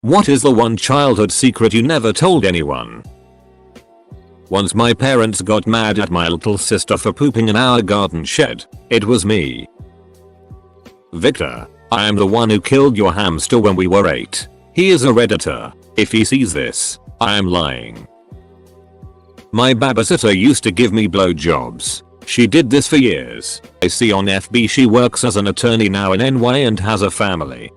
What is the one childhood secret you never told anyone? Once my parents got mad at my little sister for pooping in our garden shed. It was me. Victor, I am the one who killed your hamster when we were 8. He is a redditor. If he sees this, I am lying. My babysitter used to give me blowjobs. She did this for years. I see on FB she works as an attorney now in NY and has a family.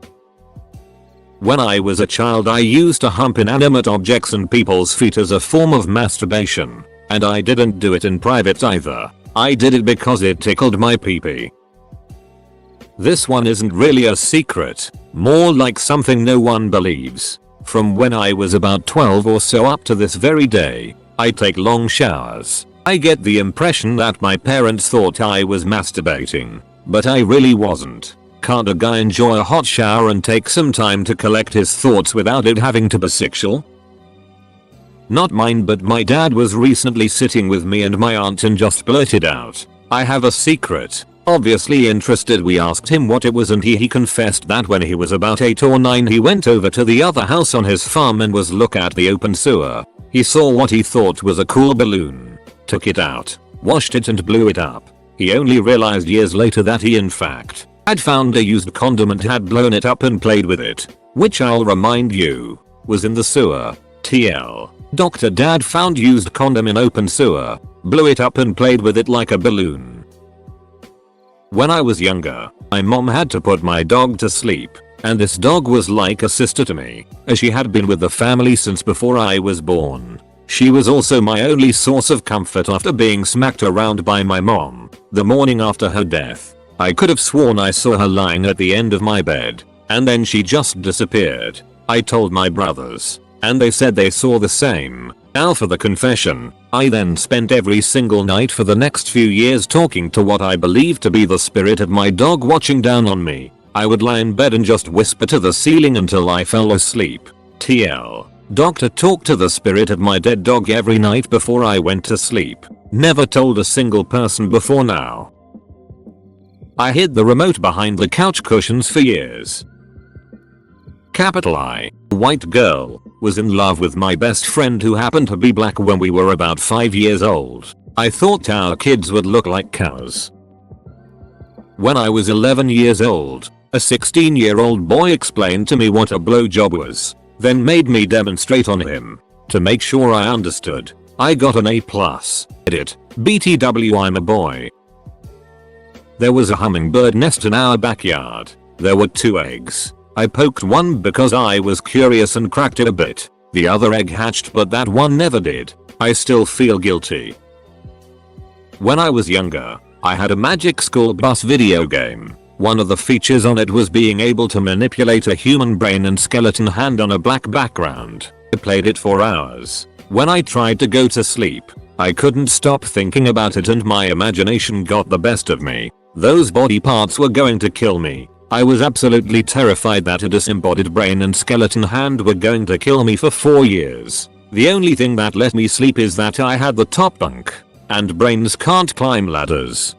When I was a child I used to hump inanimate objects and people's feet as a form of masturbation. And I didn't do it in private either. I did it because it tickled my pee-pee. This one isn't really a secret, more like something no one believes. From when I was about 12 or so up to this very day, I take long showers. I get the impression that my parents thought I was masturbating, but I really wasn't. Can't a guy enjoy a hot shower and take some time to collect his thoughts without it having to be sexual? Not mine, but my dad was recently sitting with me and my aunt and just blurted out, "I have a secret." Obviously interested, we asked him what it was and he confessed that when he was about 8 or 9 he went over to the other house on his farm and was looking at the open sewer. He saw what he thought was a cool balloon, took it out, washed it and blew it up. He only realized years later that he in fact had found a used condom and had blown it up and played with it, which I'll remind you, was in the sewer. TL. Dr. Dad found used condom in open sewer, blew it up and played with it like a balloon. When I was younger, my mom had to put my dog to sleep, and this dog was like a sister to me, as she had been with the family since before I was born. She was also my only source of comfort after being smacked around by my mom. The morning after her death, I could have sworn I saw her lying at the end of my bed, and then she just disappeared. I told my brothers, and they said they saw the same. Now for the confession, I then spent every single night for the next few years talking to what I believed to be the spirit of my dog watching down on me. I would lie in bed and just whisper to the ceiling until I fell asleep. TL. Doctor talked to the spirit of my dead dog every night before I went to sleep. Never told a single person before now. I hid the remote behind the couch cushions for years. Capital I. White girl was in love with my best friend who happened to be black when we were about 5 years old. I thought our kids would look like cows. When I was 11 years old, a 16-year-old boy explained to me what a blowjob was, then made me demonstrate on him. To make sure I understood, I got an A+. Edit. BTW, I'm a boy. There was a hummingbird nest in our backyard. There were 2 eggs. I poked one because I was curious and cracked it a bit. The other egg hatched, but that one never did. I still feel guilty. When I was younger, I had a magic school bus video game. One of the features on it was being able to manipulate a human brain and skeleton hand on a black background. I played it for hours. When I tried to go to sleep, I couldn't stop thinking about it and my imagination got the best of me. Those body parts were going to kill me. I was absolutely terrified that a disembodied brain and skeleton hand were going to kill me for 4 years. The only thing that let me sleep is that I had the top bunk, and brains can't climb ladders.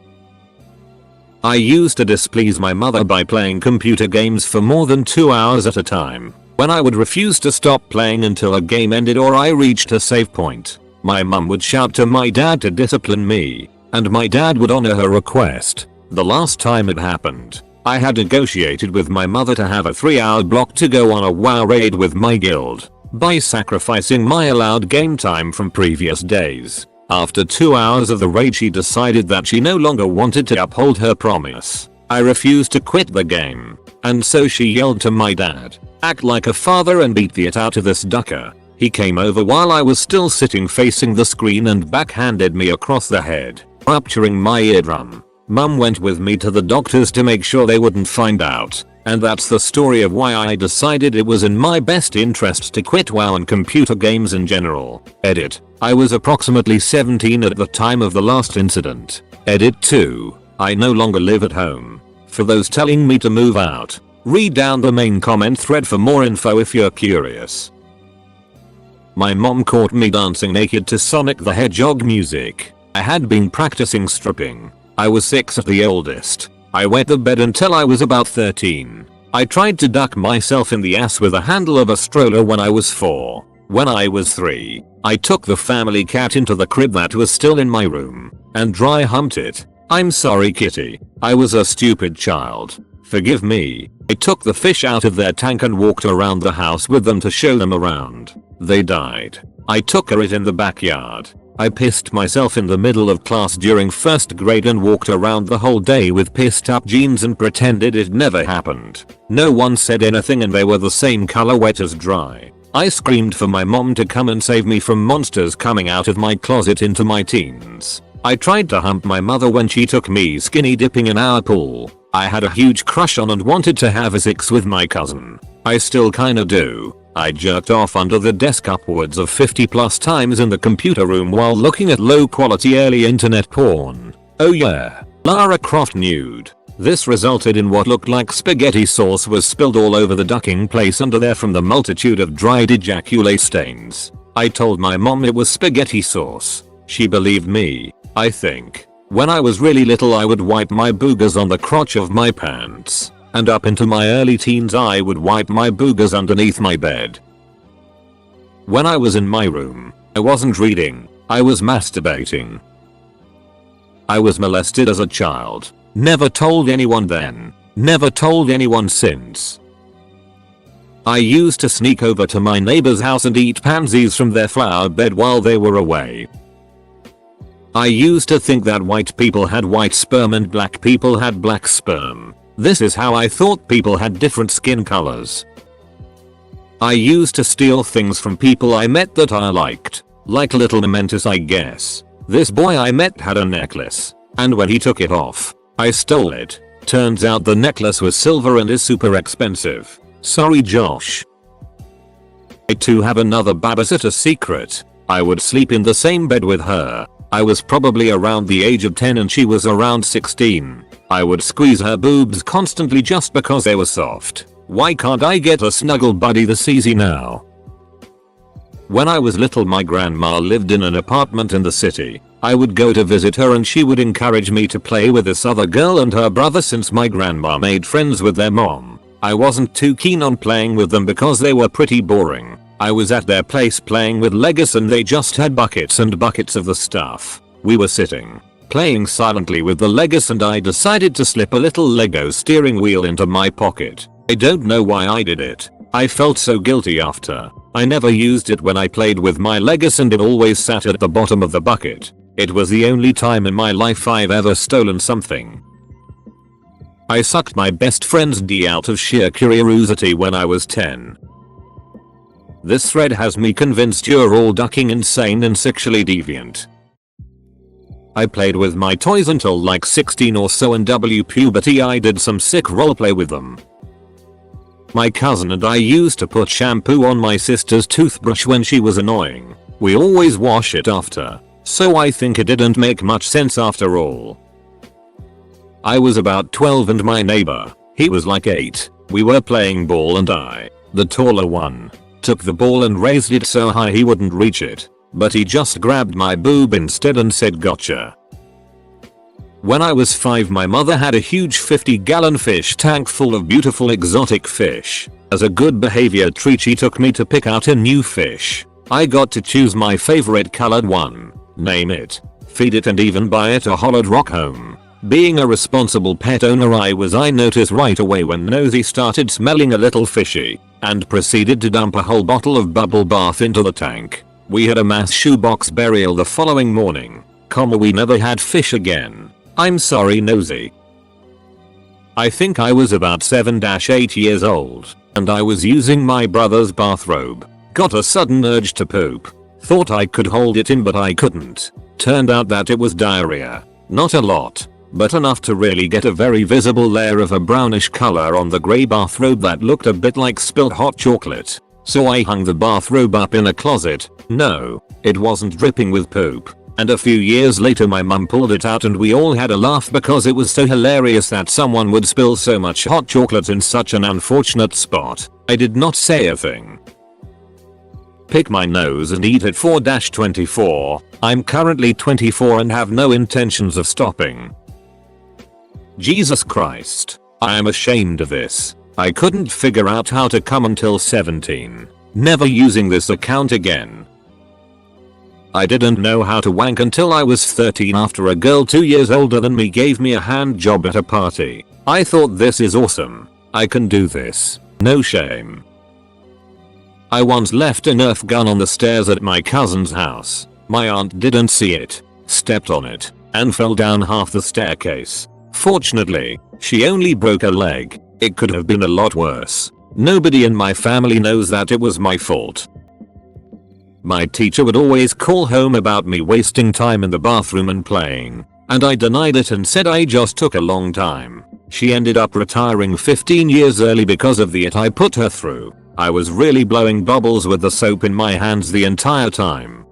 I used to displease my mother by playing computer games for more than 2 hours at a time. When I would refuse to stop playing until a game ended or I reached a save point, my mum would shout to my dad to discipline me, and my dad would honor her request. The last time it happened, I had negotiated with my mother to have a 3-hour block to go on a WoW raid with my guild, by sacrificing my allowed game time from previous days. After 2 hours of the raid she decided that she no longer wanted to uphold her promise. I refused to quit the game, and so she yelled to my dad, "Act like a father and beat the it out of this ducker." He came over while I was still sitting facing the screen and backhanded me across the head, rupturing my eardrum. Mum went with me to the doctors to make sure they wouldn't find out, and that's the story of why I decided it was in my best interest to quit WoW and computer games in general. Edit. I was approximately 17 at the time of the last incident. Edit 2. I no longer live at home. For those telling me to move out, read down the main comment thread for more info if you're curious. My mom caught me dancing naked to Sonic the Hedgehog music. I had been practicing stripping. I was 6 at the oldest. I wet the bed until I was about 13. I tried to duck myself in the ass with a handle of a stroller when I was 4. When I was 3, I took the family cat into the crib that was still in my room and dry humped it. I'm sorry kitty, I was a stupid child. Forgive me. I took the fish out of their tank and walked around the house with them to show them around. They died. I took it in the backyard. I pissed myself in the middle of class during 1st grade and walked around the whole day with pissed up jeans and pretended it never happened. No one said anything and they were the same color, wet as dry. I screamed for my mom to come and save me from monsters coming out of my closet into my teens. I tried to hump my mother when she took me skinny dipping in our pool. I had a huge crush on and wanted to have a sex with my cousin. I still kinda do. I jerked off under the desk upwards of 50 plus times in the computer room while looking at low quality early internet porn. Oh yeah. Lara Croft nude. This resulted in what looked like spaghetti sauce was spilled all over the ducking place under there from the multitude of dried ejaculate stains. I told my mom it was spaghetti sauce. She believed me, I think. When I was really little I would wipe my boogers on the crotch of my pants. And up into my early teens I would wipe my boogers underneath my bed. When I was in my room, I wasn't reading, I was masturbating. I was molested as a child. Never told anyone then. Never told anyone since. I used to sneak over to my neighbor's house and eat pansies from their flower bed while they were away. I used to think that white people had white sperm and black people had black sperm. This is how I thought people had different skin colors. I used to steal things from people I met that I liked. Like little mementos I guess. This boy I met had a necklace. And when he took it off, I stole it. Turns out the necklace was silver and is super expensive. Sorry Josh. I too have another babysitter secret. I would sleep in the same bed with her. I was probably around the age of 10 and she was around 16. I would squeeze her boobs constantly just because they were soft. Why can't I get a snuggle buddy this easy now? When I was little my grandma lived in an apartment in the city. I would go to visit her and she would encourage me to play with this other girl and her brother since my grandma made friends with their mom. I wasn't too keen on playing with them because they were pretty boring. I was at their place playing with Legos and they just had buckets and buckets of the stuff. We were sitting, playing silently with the Legos and I decided to slip a little Lego steering wheel into my pocket. I don't know why I did it. I felt so guilty after. I never used it when I played with my Legos and it always sat at the bottom of the bucket. It was the only time in my life I've ever stolen something. I sucked my best friend's D out of sheer curiosity when I was 10. This thread has me convinced you're all ducking insane and sexually deviant. I played with my toys until like 16 or so and puberty I did some sick roleplay with them. My cousin and I used to put shampoo on my sister's toothbrush when she was annoying. We always wash it after. So I think it didn't make much sense after all. I was about 12 and my neighbor, he was like 8. We were playing ball and I, the taller one, took the ball and raised it so high he wouldn't reach it. But he just grabbed my boob instead and said gotcha. When I was 5 my mother had a huge 50-gallon fish tank full of beautiful exotic fish. As a good behavior treat she took me to pick out a new fish. I got to choose my favorite colored one, name it, feed it and even buy it a hollowed rock home. Being a responsible pet owner I noticed right away when Nosy started smelling a little fishy and proceeded to dump a whole bottle of bubble bath into the tank. We had a mass shoebox burial the following morning, we never had fish again. I'm sorry Nosy. I think I was about 7-8 years old and I was using my brother's bathrobe. Got a sudden urge to poop. Thought I could hold it in but I couldn't. Turned out that it was diarrhea. Not a lot, but enough to really get a very visible layer of a brownish color on the grey bathrobe that looked a bit like spilled hot chocolate. So I hung the bathrobe up in a closet. No, it wasn't dripping with poop. And a few years later my mum pulled it out and we all had a laugh because it was so hilarious that someone would spill so much hot chocolate in such an unfortunate spot. I did not say a thing. Pick my nose and eat at 4-24. I'm currently 24 and have no intentions of stopping. Jesus Christ. I am ashamed of this. I couldn't figure out how to come until 17. Never using this account again. I didn't know how to wank until I was 13 after a girl 2 years older than me gave me a hand job at a party. I thought this is awesome. I can do this. No shame. I once left a Nerf gun on the stairs at my cousin's house. My aunt didn't see it, stepped on it, and fell down half the staircase. Fortunately, she only broke a leg. It could have been a lot worse. Nobody in my family knows that it was my fault. My teacher would always call home about me wasting time in the bathroom and playing, and I denied it and said I just took a long time. She ended up retiring 15 years early because of the it I put her through. I was really blowing bubbles with the soap in my hands the entire time.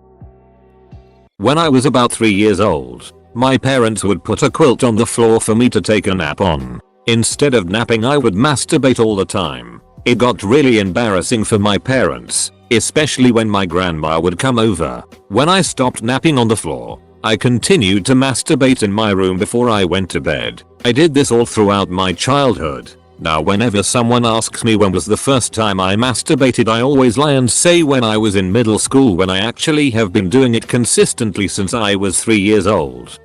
When I was about 3 years old, my parents would put a quilt on the floor for me to take a nap on. Instead of napping, I would masturbate all the time. It got really embarrassing for my parents, especially when my grandma would come over. When I stopped napping on the floor, I continued to masturbate in my room before I went to bed. I did this all throughout my childhood. Now whenever someone asks me when was the first time I masturbated, I always lie and say when I was in middle school, when I actually have been doing it consistently since I was 3 years old.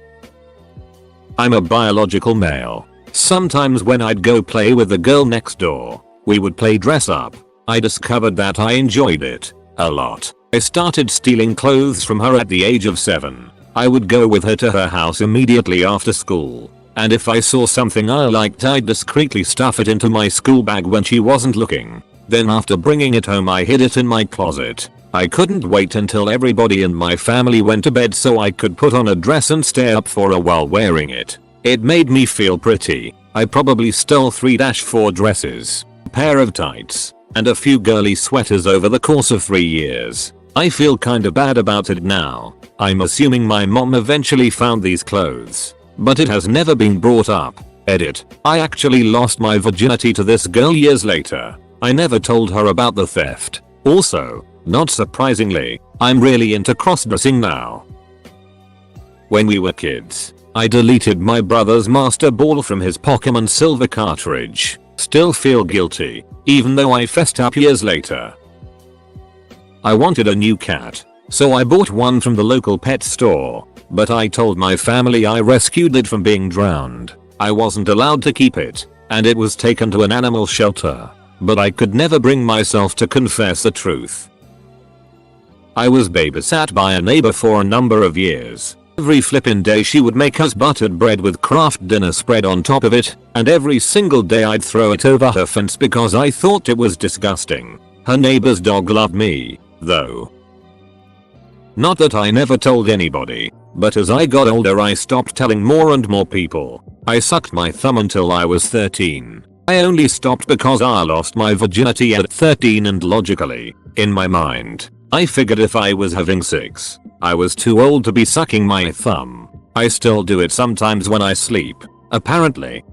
I'm a biological male. Sometimes when I'd go play with the girl next door, we would play dress up. I discovered that I enjoyed it a lot. I started stealing clothes from her at the age of 7. I would go with her to her house immediately after school, and if I saw something I liked, I'd discreetly stuff it into my school bag when she wasn't looking. Then after bringing it home, I hid it in my closet. I couldn't wait until everybody in my family went to bed so I could put on a dress and stay up for a while wearing it. It made me feel pretty. I probably stole 3-4 dresses, a pair of tights, and a few girly sweaters over the course of 3 years. I feel kinda bad about it now. I'm assuming my mom eventually found these clothes, but it has never been brought up. Edit. I actually lost my virginity to this girl years later. I never told her about the theft. Also, not surprisingly, I'm really into cross-dressing now. When we were kids, I deleted my brother's Master Ball from his Pokemon Silver cartridge. Still feel guilty, even though I fessed up years later. I wanted a new cat, so I bought one from the local pet store, but I told my family I rescued it from being drowned. I wasn't allowed to keep it, and it was taken to an animal shelter, but I could never bring myself to confess the truth. I was babysat by a neighbor for a number of years. Every flippin' day she would make us buttered bread with Kraft dinner spread on top of it, and every single day I'd throw it over her fence because I thought it was disgusting. Her neighbor's dog loved me, though. Not that I never told anybody, but as I got older I stopped telling more and more people. I sucked my thumb until I was 13. I only stopped because I lost my virginity at 13, and logically, in my mind, I figured if I was having sex, I was too old to be sucking my thumb. I still do it sometimes when I sleep, apparently.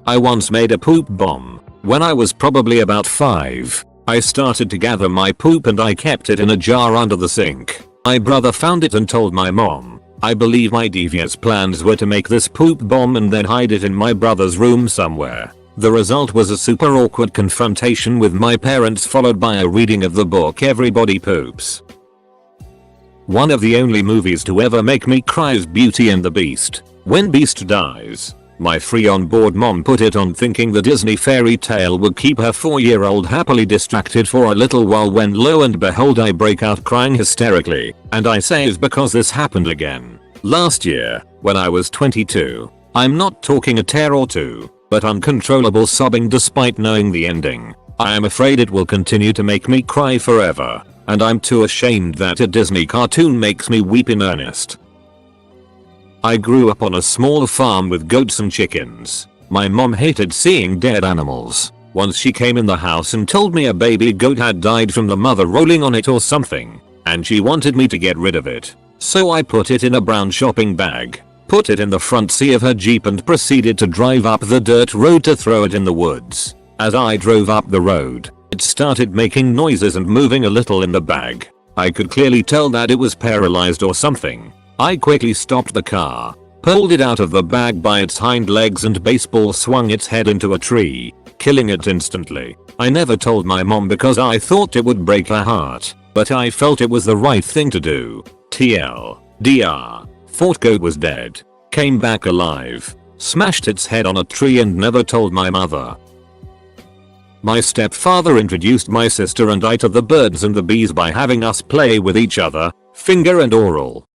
I once made a poop bomb. When I was probably about 5, I started to gather my poop and I kept it in a jar under the sink. My brother found it and told my mom. I believe my devious plans were to make this poop bomb and then hide it in my brother's room somewhere. The result was a super awkward confrontation with my parents, followed by a reading of the book Everybody Poops. One of the only movies to ever make me cry is Beauty and the Beast. When Beast dies, my free on board mom put it on thinking the Disney fairy tale would keep her 4-year-old happily distracted for a little while, when lo and behold I break out crying hysterically, and I say it's because this happened again last year when I was 22. I'm not talking a tear or two, but uncontrollable sobbing despite knowing the ending. I am afraid it will continue to make me cry forever, and I'm too ashamed that a Disney cartoon makes me weep in earnest. I grew up on a small farm with goats and chickens. My mom hated seeing dead animals. Once she came in the house and told me a baby goat had died from the mother rolling on it or something, and she wanted me to get rid of it. So I put it in a brown shopping bag, put it in the front seat of her Jeep, and proceeded to drive up the dirt road to throw it in the woods. As I drove up the road, it started making noises and moving a little in the bag. I could clearly tell that it was paralyzed or something. I quickly stopped the car, pulled it out of the bag by its hind legs and baseball swung its head into a tree. killing it instantly. I never told my mom because I thought it would break her heart, but I felt it was the right thing to do. TLDR. Thought goat was dead. Came back alive. Smashed its head on a tree and never told my mother. My stepfather introduced my sister and I to the birds and the bees by having us play with each other, finger and oral.